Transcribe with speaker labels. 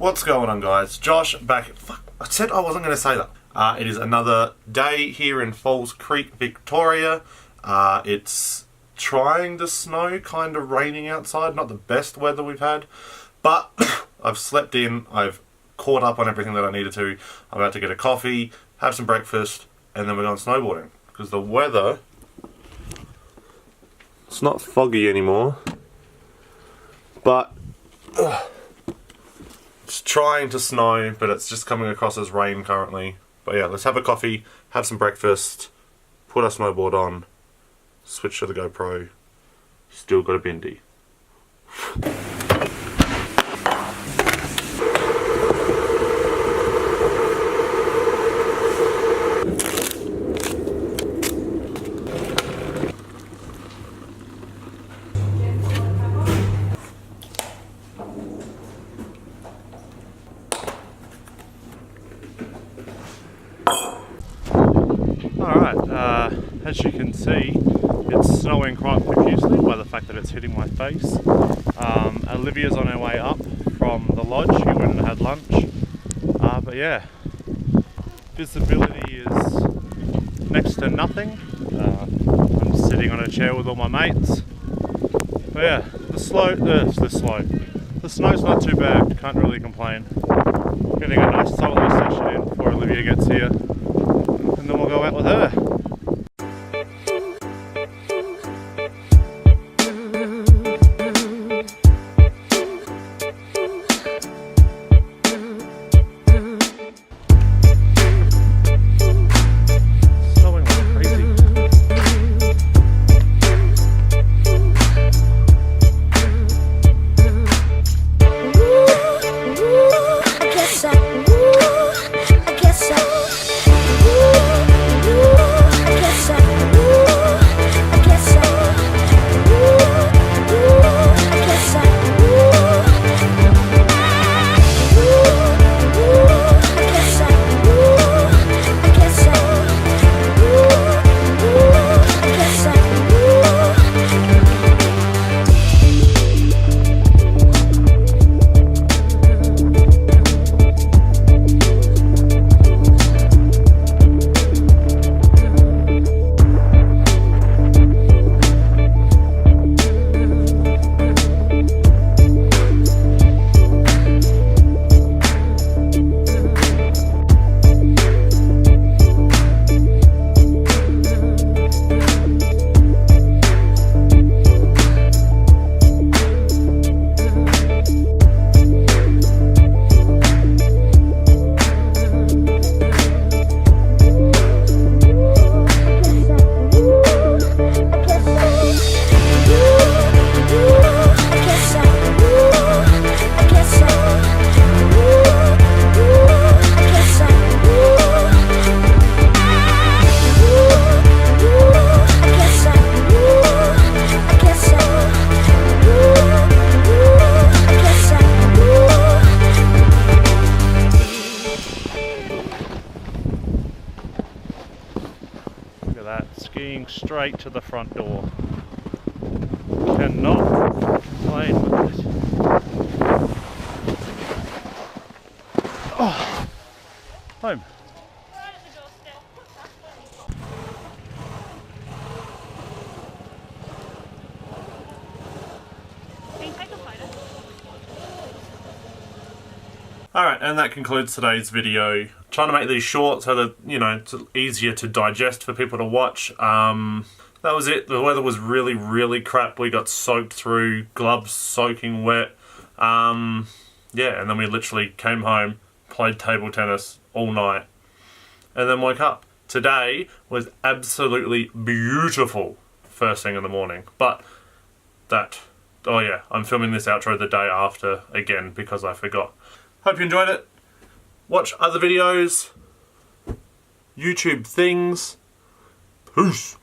Speaker 1: What's going on, guys? Josh back. Fuck, I said I wasn't going to say that. It is another day here in Falls Creek, Victoria. It's trying to snow, kind of raining outside. Not the best weather we've had, but I've slept in. I've caught up on everything that I needed to. I'm about to get a coffee, have some breakfast, and then we're going snowboarding. Because the weather, it's not foggy anymore, but it's trying to snow, but it's just coming across as rain currently. But yeah, let's have a coffee, have some breakfast, put our snowboard on, switch to the GoPro. Still got a bindi. Alright, as you can see, it's snowing quite profusely by the fact that it's hitting my face. Olivia's on her way up from the lodge. She went and had lunch. But yeah, visibility is next to nothing. I'm sitting on a chair with all my mates. But yeah, the snow's not too bad, can't really complain. Getting a nice solar session in before Olivia gets here. And then we'll go out with her. Snowing like crazy. Skiing straight to the front door. Cannot complain with it. Oh, home.
Speaker 2: Right at the doorstep. Can you take a photo?
Speaker 1: Alright, and that concludes today's video. Trying to make these short so that, you know, it's easier to digest for people to watch. That was it. The weather was really, really crap. We got soaked through, gloves soaking wet. Yeah, and then we literally came home, played table tennis all night, and then woke up. Today was absolutely beautiful first thing in the morning. But oh yeah, I'm filming this outro the day after again because I forgot. Hope you enjoyed it. Watch other videos, YouTube things. Peace.